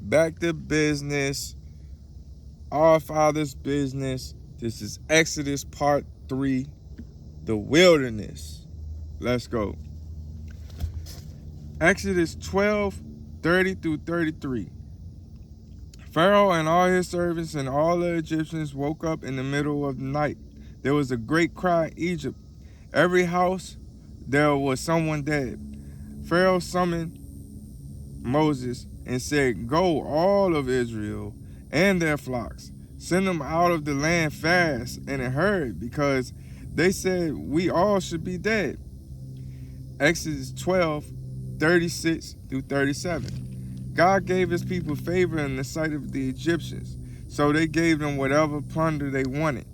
Back to business. Our Father's business. This is Exodus part 3, the wilderness. Let's go. Exodus 12:30 through 33. Pharaoh and all his servants and all the Egyptians woke up in the middle of the night. There was a great cry in Egypt. Every house there was someone dead. Pharaoh summoned Moses and said, "Go, all of Israel and their flocks. Send them out of the land fast and in a hurry, because they said we all should be dead." Exodus 12:36 through 37. God gave his people favor in the sight of the Egyptians, so they gave them whatever plunder they wanted.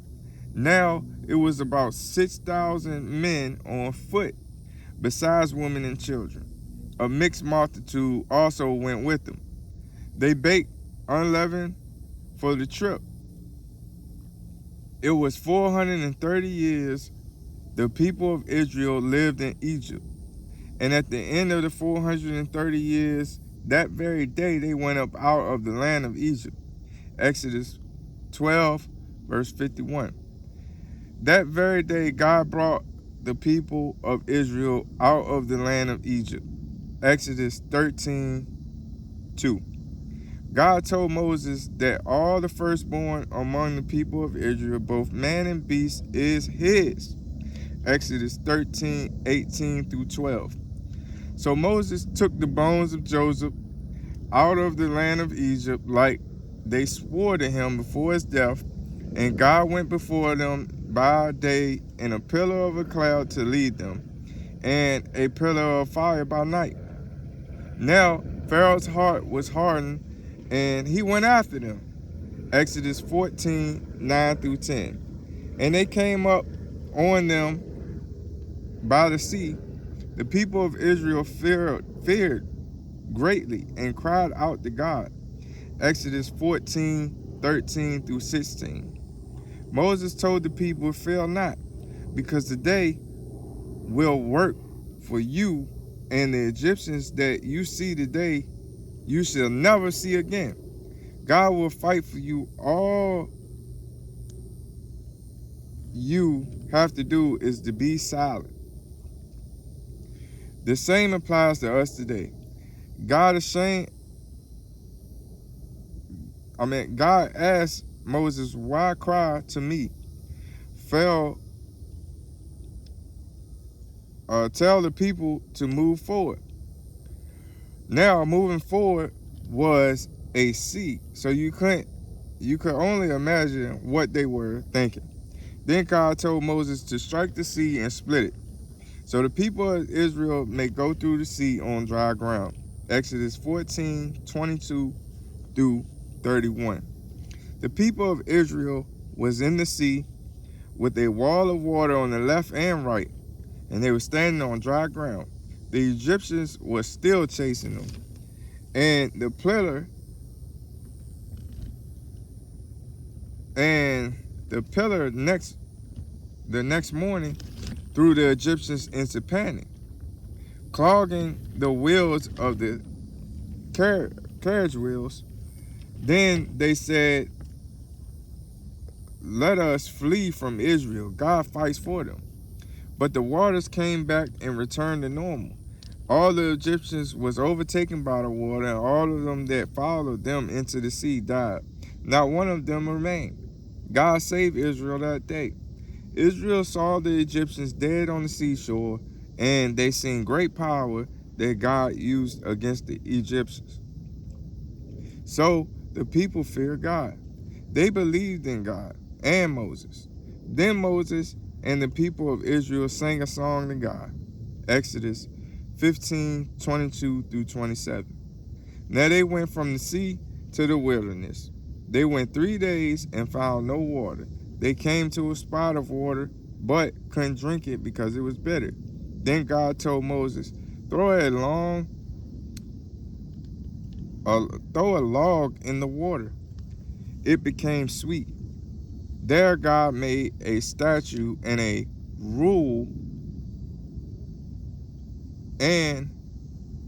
Now it was about 6,000 men on foot, besides women and children. A mixed multitude also went with them. They baked unleavened for the trip. It was 430 years the people of Israel lived in Egypt. And at the end of the 430 years, that very day they went up out of the land of Egypt. Exodus 12, verse 51. That very day God brought the people of Israel out of the land of Egypt. Exodus 13:2. God told Moses that all the firstborn among the people of Israel, both man and beast, is his. Exodus 13:18 through 12. So Moses took the bones of Joseph out of the land of Egypt, like they swore to him before his death, and God went before them by day in a pillar of a cloud to lead them, and a pillar of fire by night. Now Pharaoh's heart was hardened, and he went after them. Exodus 14:9 through 10. And they came up on them by the sea. The people of Israel feared greatly and cried out to God. Exodus 14:13 through 16. Moses told the people, "Fear not, because today will work for you, and the Egyptians that you see today you shall never see again. God will fight for you. All you have to do is to be silent." The same applies to us today. God asked Moses, "Why cry to me? Pharaoh, tell the people to move forward." Now, moving forward was a sea, so you could only imagine what they were thinking. Then God told Moses to strike the sea and split it, so the people of Israel may go through the sea on dry ground. Exodus 14:22 through 31. The people of Israel was in the sea with a wall of water on the left and right, and they were standing on dry ground. The Egyptians were still chasing them, and the pillar the next morning threw the Egyptians into panic, clogging the wheels of the carriage wheels. Then they said, "Let us flee from Israel. God fights for them." But the waters came back and returned to normal. All the Egyptians was overtaken by the water, and all of them that followed them into the sea died. Not one of them remained. God saved Israel that day. Israel saw the Egyptians dead on the seashore, and they seen great power that God used against the Egyptians. So the people feared God. They believed in God and Moses. Then Moses and the people of Israel sang a song to God. Exodus 15:22 through 27. Now they went from the sea to the wilderness. They went 3 days and found no water. They came to a spot of water, but couldn't drink it because it was bitter. Then God told Moses, throw a log in the water. It became sweet. There God made a statue and a rule, and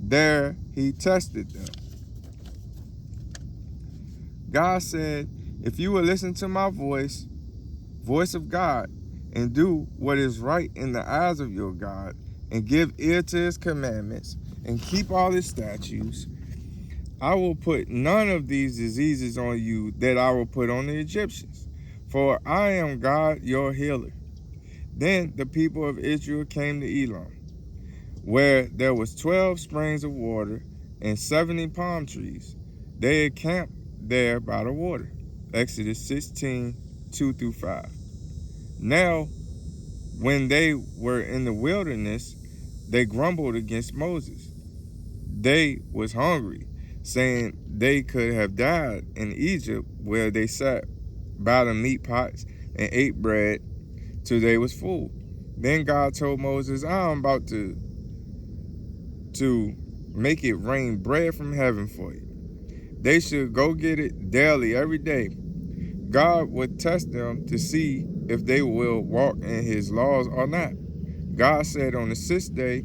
there he tested them. God said, if you will listen to my voice of God, and do what is right in the eyes of your God, and give ear to his commandments, and keep all his statutes, I will put none of these diseases on you that I will put on the Egyptians, for I am God your healer. Then the people of Israel came to Elam, where there was 12 springs of water and 70 palm trees. They had camped there by the water. Exodus 16, 2 through 5. Now, when they were in the wilderness, they grumbled against Moses. They was hungry, saying they could have died in Egypt, where they sat by the meat pots and ate bread till they was full. Then God told Moses, I'm about to make it rain bread from heaven for you. They should go get it daily, every day. God would test them to see if they will walk in his laws or not. God said on the sixth day,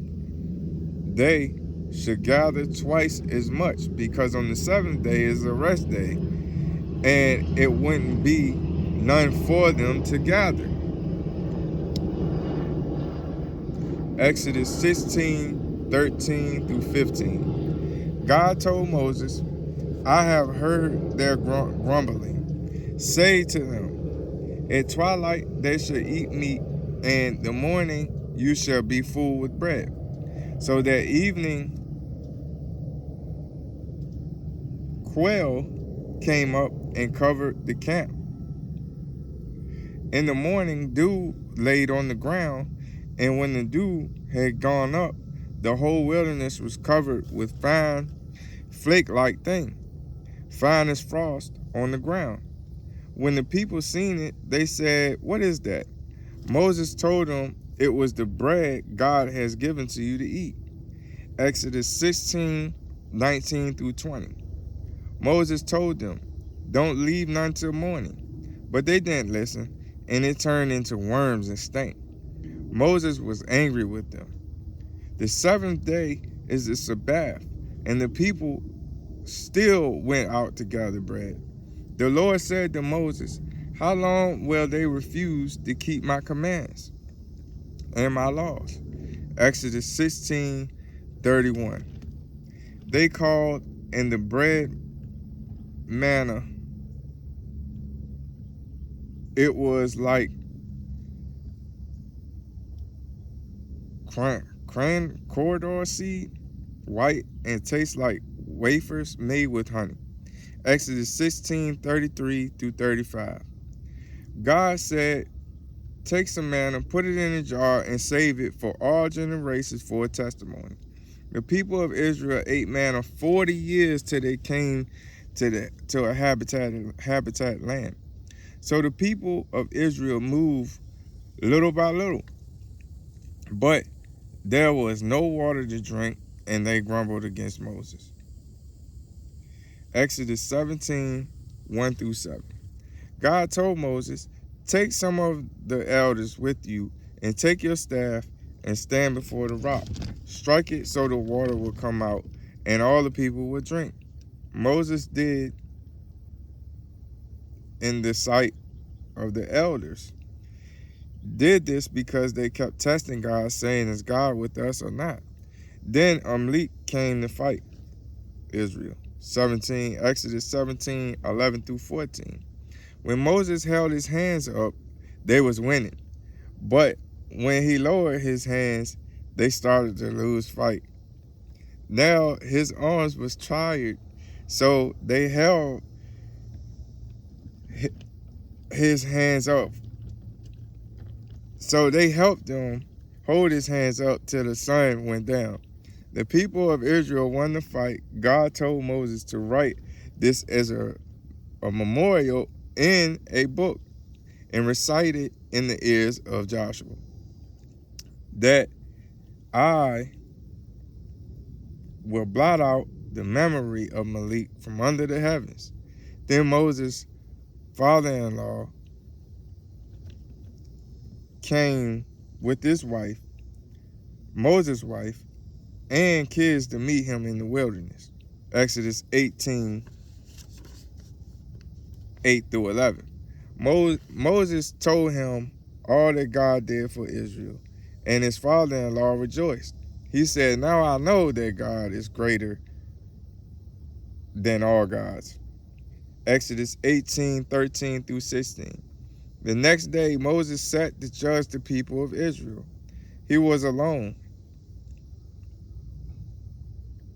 they should gather twice as much, because on the seventh day is a rest day, and it wouldn't be none for them to gather. Exodus 16, 13 through 15. God told Moses, I have heard their grumbling. Say to them, at twilight they shall eat meat, and the morning you shall be full with bread. So that evening quail came up and covered the camp. In the morning dew laid on the ground, and when the dew had gone up, the whole wilderness was covered with fine flake-like thing, fine as frost on the ground. When the people seen it, they said, what is that? Moses told them, it was the bread God has given to you to eat. Exodus 16, 19 through 20. Moses told them, don't leave none till morning. But they didn't listen, and it turned into worms and stank. Moses was angry with them. The seventh day is the Sabbath, and the people still went out to gather bread. The Lord said to Moses, how long will they refuse to keep my commands and my laws? Exodus 16, 31. They called, and the bread manna, it was like crane corridor seed, white, and tastes like wafers made with honey. Exodus 16, 33 through 35. God said, take some manna, put it in a jar, and save it for all generations for a testimony. The people of Israel ate manna 40 years till they came to a habitat land. So the people of Israel moved little by little, but there was no water to drink, and they grumbled against Moses. Exodus 17, 1 through 7. God told Moses, take some of the elders with you, and take your staff and stand before the rock. Strike it so the water will come out, and all the people will drink. Moses did in the sight of the elders. Did this because they kept testing God, saying, is God with us or not? Then Amalek came to fight Israel. Exodus 17, 11 through 14. When Moses held his hands up, they was winning. But when he lowered his hands, they started to lose fight. Now his arms was tired, so they held his hands up. So they helped him hold his hands up till the sun went down. The people of Israel won the fight. God told Moses to write this as a memorial in a book and recite it in the ears of Joshua, that I will blot out the memory of Amalek from under the heavens. Then Moses' father-in-law came with his wife, Moses' wife, and kids to meet him in the wilderness. Exodus 18, 8 through 11. Moses told him all that God did for Israel, and his father-in-law rejoiced. He said, "Now I know that God is greater than all gods." Exodus 18:13 through 16. The next day, Moses sat to judge the people of Israel. He was alone.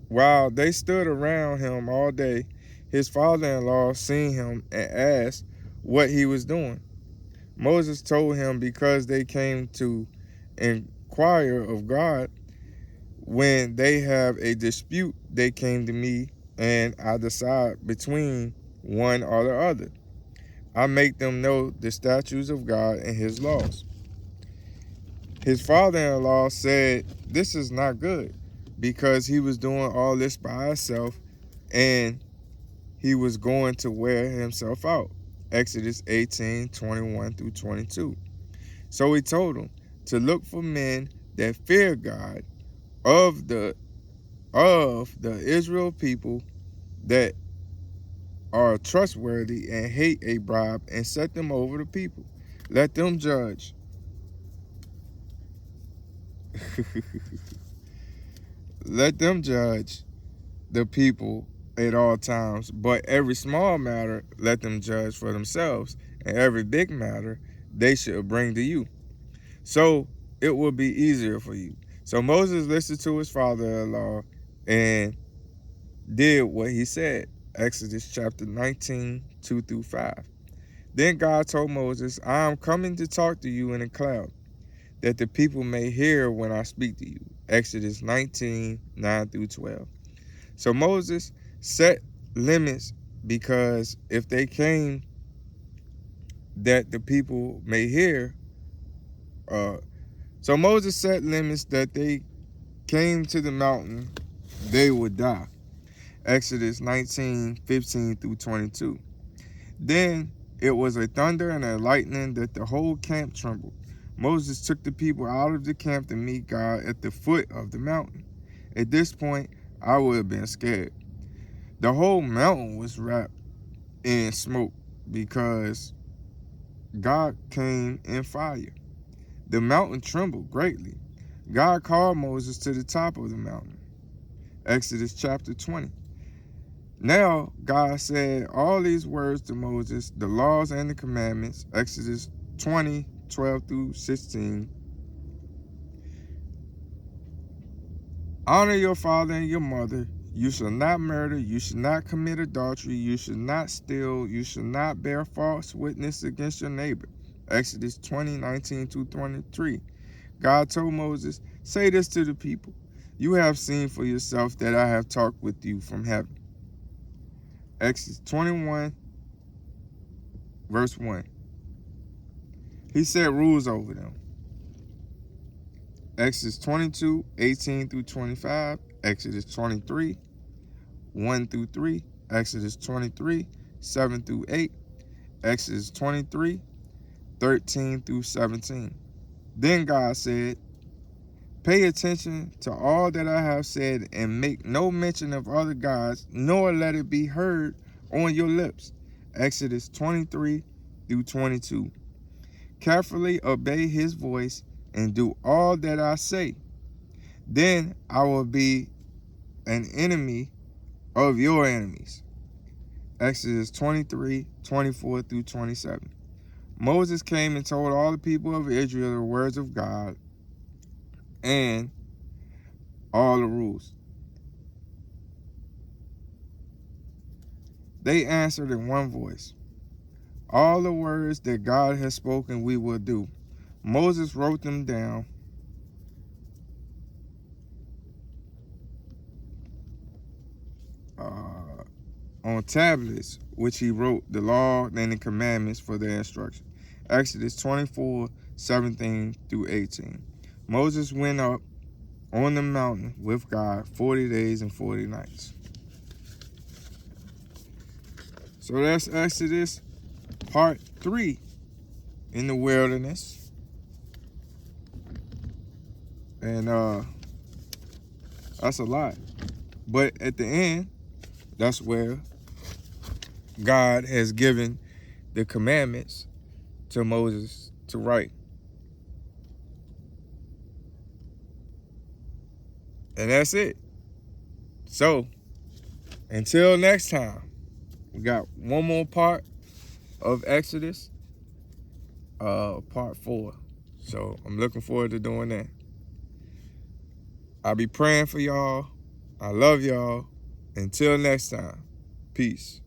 While they stood around him all day, his father-in-law seen him and asked what he was doing. Moses told him, because they came to inquire of God. When they have a dispute, they came to me, and I decide between one or the other. I make them know the statutes of God and his laws. His father-in-law said, "This is not good," because he was doing all this by himself, and he was going to wear himself out. Exodus 18:21 through 22. So he told him to look for men that fear God of the Israel people, that are trustworthy and hate a bribe, and set them over the people. Let them judge. Let them judge the people at all times, but every small matter let them judge for themselves, and every big matter they should bring to you, so it will be easier for you. So Moses listened to his father-in-law and did what he said. Exodus chapter 19, 2 through 5. Then God told Moses, "I am coming to talk to you in a cloud, that the people may hear when I speak to you." Exodus 19, 9 through 12. So Moses set limits, because if they came that the people may hear, so Moses set limits that they came to the mountain, they would die. Exodus 19, 15 through 22. Then it was a thunder and a lightning that the whole camp trembled. Moses took the people out of the camp to meet God at the foot of the mountain. At this point, I would have been scared. The whole mountain was wrapped in smoke, because God came in fire. The mountain trembled greatly. God called Moses to the top of the mountain. Exodus chapter 20. Now God said all these words to Moses, the laws and the commandments. Exodus 20, 12 through 16. Honor your father and your mother. You shall not murder. You shall not commit adultery. You shall not steal. You shall not bear false witness against your neighbor. Exodus 20, 19 to 23. God told Moses, say this to the people. You have seen for yourself that I have talked with you from heaven. Exodus 21, verse 1. He set rules over them. Exodus 22, 18 through 25. Exodus 23, 1 through 3. Exodus 23, 7 through 8. Exodus 23, 13 through 17. Then God said, pay attention to all that I have said, and make no mention of other gods, nor let it be heard on your lips. Exodus 23 through 22. Carefully obey his voice and do all that I say. Then I will be an enemy of your enemies. Exodus 23, 24 through 27. Moses came and told all the people of Israel the words of God and all the rules. They answered in one voice, all the words that God has spoken we will do. Moses wrote them down on tablets, which he wrote the law and the commandments for their instruction. Exodus 24, 17 through 18. Moses went up on the mountain with God 40 days and 40 nights. So that's Exodus part 3 in the wilderness. And that's a lot. But at the end, that's where God has given the commandments to Moses to write. And that's it. So, until next time, we got one more part of Exodus, part 4. So, I'm looking forward to doing that. I'll be praying for y'all. I love y'all. Until next time, peace.